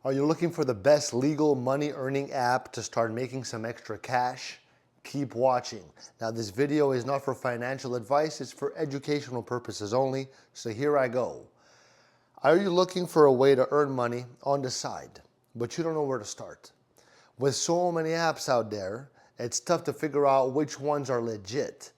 Are you looking for the best legal money earning app to start making some extra cash? Keep watching. Now this video is not for financial advice, it's for educational purposes only, so here I go. Are you looking for a way to earn money on the side, but you don't know where to start? With so many apps out there, it's tough to figure out which ones are legit.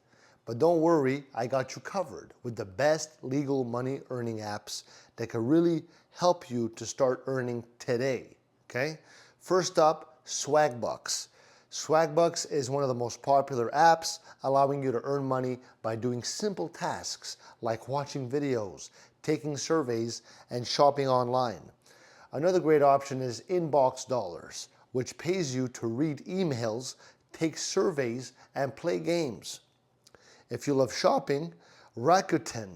But don't worry, I got you covered with the best legal money earning apps that can really help you to start earning today, okay? First up, Swagbucks. Swagbucks is one of the most popular apps, allowing you to earn money by doing simple tasks like watching videos, taking surveys, and shopping online. Another great option is Inbox Dollars, which pays you to read emails, take surveys, and play games. If you love shopping, Rakuten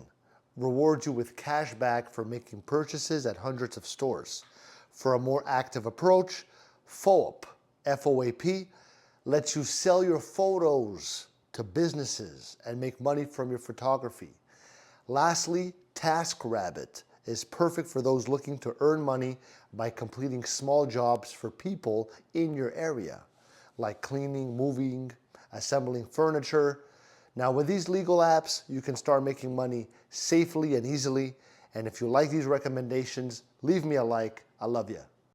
rewards you with cash back for making purchases at hundreds of stores. For a more active approach, FOAP, F-O-A-P, lets you sell your photos to businesses and make money from your photography. Lastly, TaskRabbit is perfect for those looking to earn money by completing small jobs for people in your area, like cleaning, moving, assembling furniture. Now with these legal apps, you can start making money safely and easily. And if you like these recommendations, leave me a like. I love you.